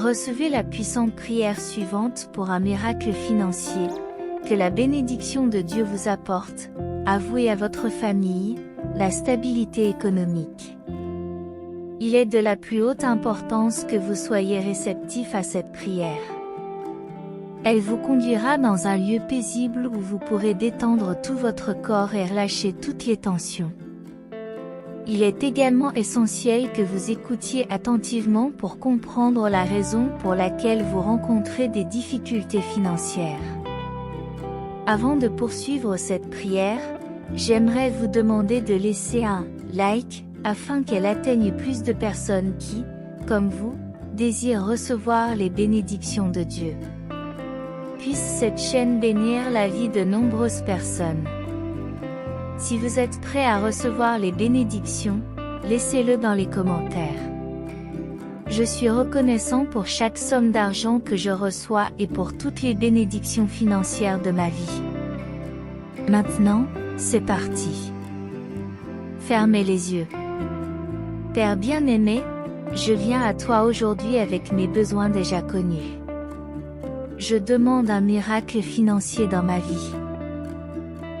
Recevez la puissante prière suivante pour un miracle financier. Que la bénédiction de Dieu vous apporte, à vous et à votre famille, la stabilité économique. Il est de la plus haute importance que vous soyez réceptif à cette prière. Elle vous conduira dans un lieu paisible où vous pourrez détendre tout votre corps et relâcher toutes les tensions. Il est également essentiel que vous écoutiez attentivement pour comprendre la raison pour laquelle vous rencontrez des difficultés financières. Avant de poursuivre cette prière, j'aimerais vous demander de laisser un like afin qu'elle atteigne plus de personnes qui, comme vous, désirent recevoir les bénédictions de Dieu. Puisse cette chaîne bénir la vie de nombreuses personnes. Si vous êtes prêt à recevoir les bénédictions, laissez-le dans les commentaires. Je suis reconnaissant pour chaque somme d'argent que je reçois et pour toutes les bénédictions financières de ma vie. Maintenant, c'est parti. Fermez les yeux. Père bien-aimé, je viens à toi aujourd'hui avec mes besoins déjà connus. Je demande un miracle financier dans ma vie.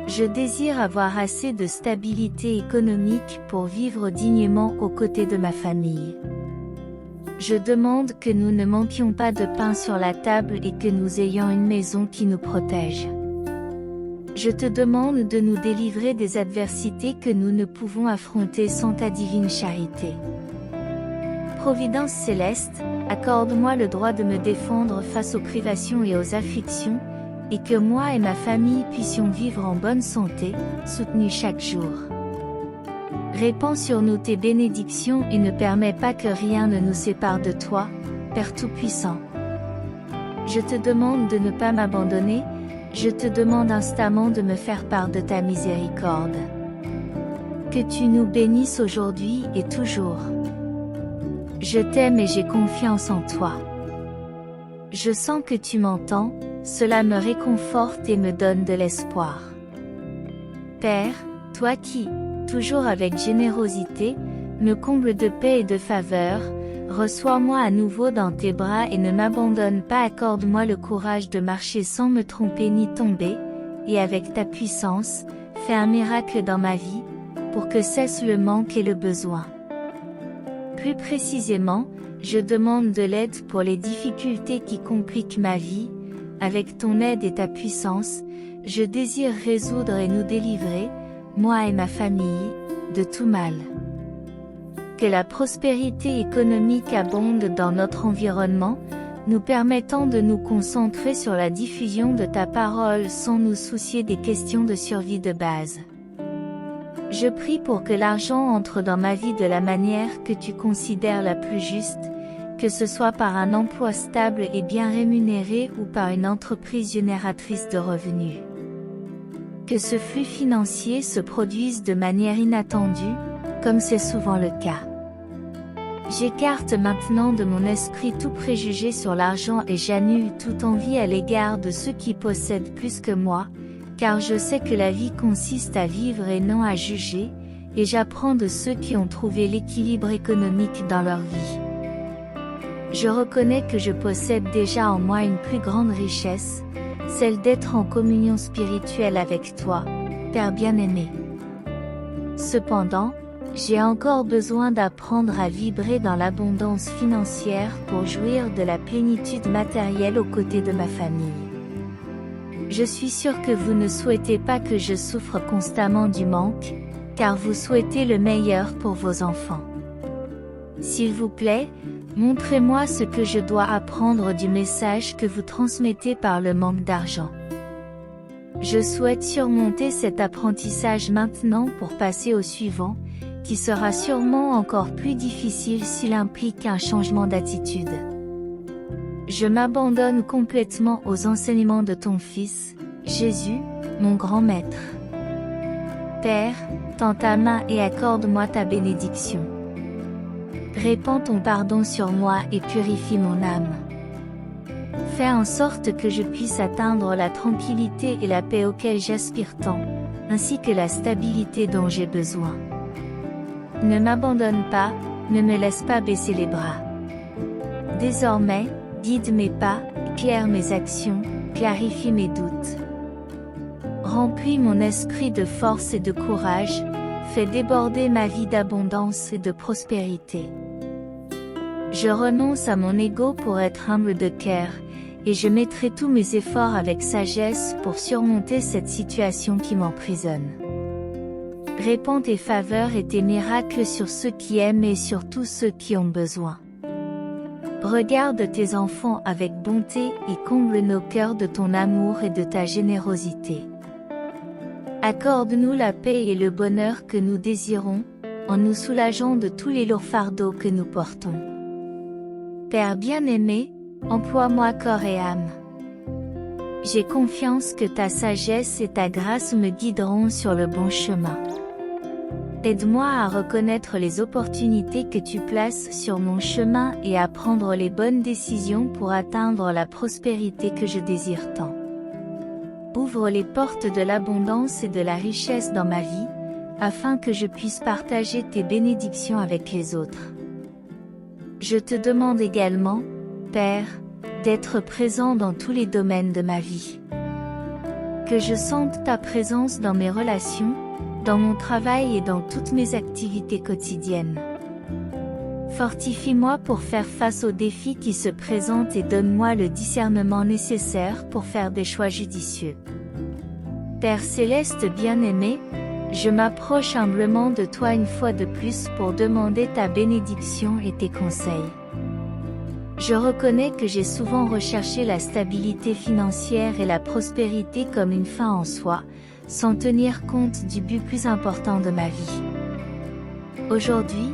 Je désire avoir assez de stabilité économique pour vivre dignement aux côtés de ma famille. Je demande que nous ne manquions pas de pain sur la table et que nous ayons une maison qui nous protège. Je te demande de nous délivrer des adversités que nous ne pouvons affronter sans ta divine charité. Providence céleste, accorde-moi le droit de me défendre face aux privations et aux afflictions, et que moi et ma famille puissions vivre en bonne santé, soutenus chaque jour. Répands sur nous tes bénédictions et ne permets pas que rien ne nous sépare de toi, Père Tout-Puissant. Je te demande de ne pas m'abandonner, je te demande instamment de me faire part de ta miséricorde. Que tu nous bénisses aujourd'hui et toujours. Je t'aime et j'ai confiance en toi. Je sens que tu m'entends, cela me réconforte et me donne de l'espoir. Père, toi qui, toujours avec générosité, me combles de paix et de faveur, reçois-moi à nouveau dans tes bras et ne m'abandonne pas, accorde-moi le courage de marcher sans me tromper ni tomber, et avec ta puissance, fais un miracle dans ma vie, pour que cesse le manque et le besoin. Plus précisément, je demande de l'aide pour les difficultés qui compliquent ma vie. Avec ton aide et ta puissance, je désire résoudre et nous délivrer, moi et ma famille, de tout mal. Que la prospérité économique abonde dans notre environnement, nous permettant de nous concentrer sur la diffusion de ta parole sans nous soucier des questions de survie de base. Je prie pour que l'argent entre dans ma vie de la manière que tu considères la plus juste, que ce soit par un emploi stable et bien rémunéré ou par une entreprise génératrice de revenus. Que ce flux financier se produise de manière inattendue, comme c'est souvent le cas. J'écarte maintenant de mon esprit tout préjugé sur l'argent et j'annule toute envie à l'égard de ceux qui possèdent plus que moi, car je sais que la vie consiste à vivre et non à juger, et j'apprends de ceux qui ont trouvé l'équilibre économique dans leur vie. Je reconnais que je possède déjà en moi une plus grande richesse, celle d'être en communion spirituelle avec toi, Père bien-aimé. Cependant, j'ai encore besoin d'apprendre à vibrer dans l'abondance financière pour jouir de la plénitude matérielle aux côtés de ma famille. Je suis sûr que vous ne souhaitez pas que je souffre constamment du manque, car vous souhaitez le meilleur pour vos enfants. S'il vous plaît, montrez-moi ce que je dois apprendre du message que vous transmettez par le manque d'argent. Je souhaite surmonter cet apprentissage maintenant pour passer au suivant, qui sera sûrement encore plus difficile s'il implique un changement d'attitude. Je m'abandonne complètement aux enseignements de ton Fils, Jésus, mon grand Maître. Père, tends ta main et accorde-moi ta bénédiction. Répands ton pardon sur moi et purifie mon âme. Fais en sorte que je puisse atteindre la tranquillité et la paix auxquelles j'aspire tant, ainsi que la stabilité dont j'ai besoin. Ne m'abandonne pas, ne me laisse pas baisser les bras. Désormais, guide mes pas, éclaire mes actions, clarifie mes doutes. Remplis mon esprit de force et de courage, fais déborder ma vie d'abondance et de prospérité. Je renonce à mon ego pour être humble de cœur, et je mettrai tous mes efforts avec sagesse pour surmonter cette situation qui m'emprisonne. Répands tes faveurs et tes miracles sur ceux qui aiment et sur tous ceux qui ont besoin. Regarde tes enfants avec bonté et comble nos cœurs de ton amour et de ta générosité. Accorde-nous la paix et le bonheur que nous désirons, en nous soulageant de tous les lourds fardeaux que nous portons. Père bien-aimé, emploie-moi corps et âme. J'ai confiance que ta sagesse et ta grâce me guideront sur le bon chemin. Aide-moi à reconnaître les opportunités que tu places sur mon chemin et à prendre les bonnes décisions pour atteindre la prospérité que je désire tant. Ouvre les portes de l'abondance et de la richesse dans ma vie, afin que je puisse partager tes bénédictions avec les autres. Je te demande également, Père, d'être présent dans tous les domaines de ma vie. Que je sente ta présence dans mes relations, dans mon travail et dans toutes mes activités quotidiennes. Fortifie-moi pour faire face aux défis qui se présentent et donne-moi le discernement nécessaire pour faire des choix judicieux. Père céleste bien-aimé, je m'approche humblement de toi une fois de plus pour demander ta bénédiction et tes conseils. Je reconnais que j'ai souvent recherché la stabilité financière et la prospérité comme une fin en soi, sans tenir compte du but plus important de ma vie. Aujourd'hui,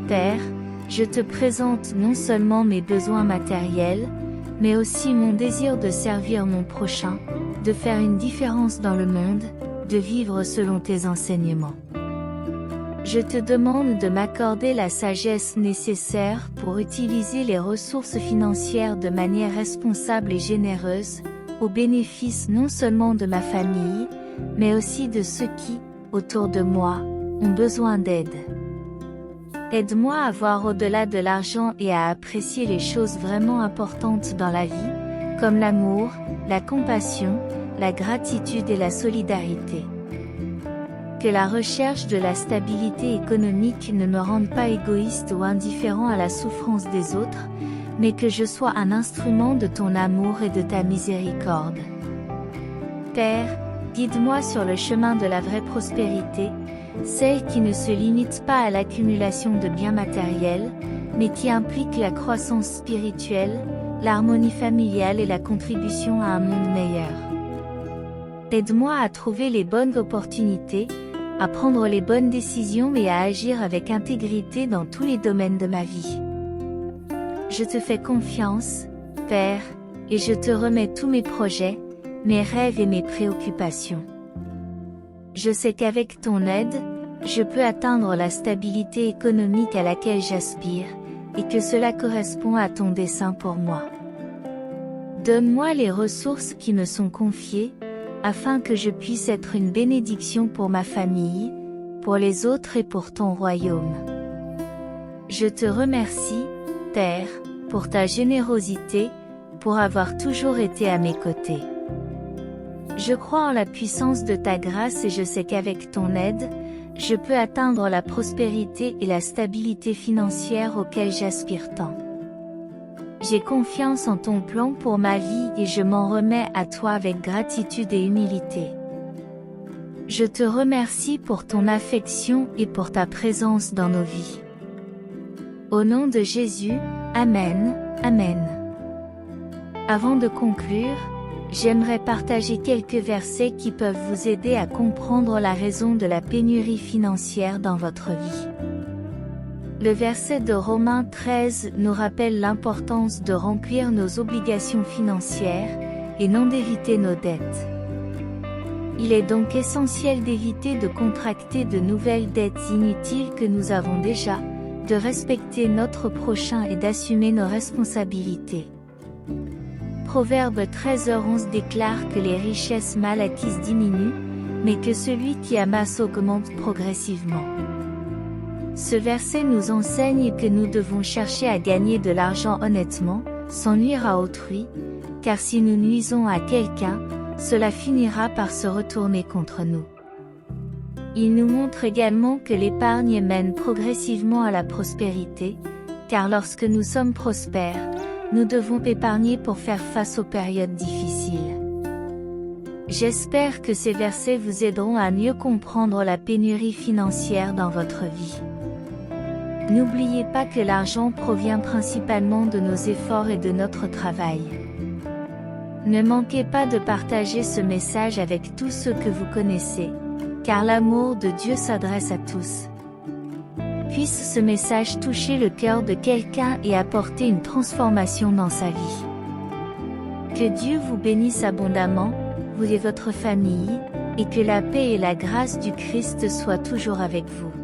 Père, je te présente non seulement mes besoins matériels, mais aussi mon désir de servir mon prochain, de faire une différence dans le monde, de vivre selon tes enseignements. Je te demande de m'accorder la sagesse nécessaire pour utiliser les ressources financières de manière responsable et généreuse, au bénéfice non seulement de ma famille, mais aussi de ceux qui, autour de moi, ont besoin d'aide. Aide-moi à voir au-delà de l'argent et à apprécier les choses vraiment importantes dans la vie, comme l'amour, la compassion, la gratitude et la solidarité. Que la recherche de la stabilité économique ne me rende pas égoïste ou indifférent à la souffrance des autres, mais que je sois un instrument de ton amour et de ta miséricorde. Père, guide-moi sur le chemin de la vraie prospérité, celle qui ne se limite pas à l'accumulation de biens matériels, mais qui implique la croissance spirituelle, l'harmonie familiale et la contribution à un monde meilleur. Aide-moi à trouver les bonnes opportunités, à prendre les bonnes décisions et à agir avec intégrité dans tous les domaines de ma vie. Je te fais confiance, Père, et je te remets tous mes projets, mes rêves et mes préoccupations. Je sais qu'avec ton aide, je peux atteindre la stabilité économique à laquelle j'aspire, et que cela correspond à ton dessein pour moi. Donne-moi les ressources qui me sont confiées, afin que je puisse être une bénédiction pour ma famille, pour les autres et pour ton royaume. Je te remercie, Père, pour ta générosité, pour avoir toujours été à mes côtés. Je crois en la puissance de ta grâce et je sais qu'avec ton aide, je peux atteindre la prospérité et la stabilité financière auxquelles j'aspire tant. J'ai confiance en ton plan pour ma vie et je m'en remets à toi avec gratitude et humilité. Je te remercie pour ton affection et pour ta présence dans nos vies. Au nom de Jésus, Amen, Amen. Avant de conclure, j'aimerais partager quelques versets qui peuvent vous aider à comprendre la raison de la pénurie financière dans votre vie. Le verset de Romains 13 nous rappelle l'importance de remplir nos obligations financières, et non d'éviter nos dettes. Il est donc essentiel d'éviter de contracter de nouvelles dettes inutiles que nous avons déjà, de respecter notre prochain et d'assumer nos responsabilités. Proverbe 13h11 déclare que les richesses mal acquises diminuent, mais que celui qui amasse augmente progressivement. Ce verset nous enseigne que nous devons chercher à gagner de l'argent honnêtement, sans nuire à autrui, car si nous nuisons à quelqu'un, cela finira par se retourner contre nous. Il nous montre également que l'épargne mène progressivement à la prospérité, car lorsque nous sommes prospères, nous devons épargner pour faire face aux périodes difficiles. J'espère que ces versets vous aideront à mieux comprendre la pénurie financière dans votre vie. N'oubliez pas que l'argent provient principalement de nos efforts et de notre travail. Ne manquez pas de partager ce message avec tous ceux que vous connaissez, car l'amour de Dieu s'adresse à tous. Puisse ce message toucher le cœur de quelqu'un et apporter une transformation dans sa vie. Que Dieu vous bénisse abondamment, vous et votre famille, et que la paix et la grâce du Christ soient toujours avec vous.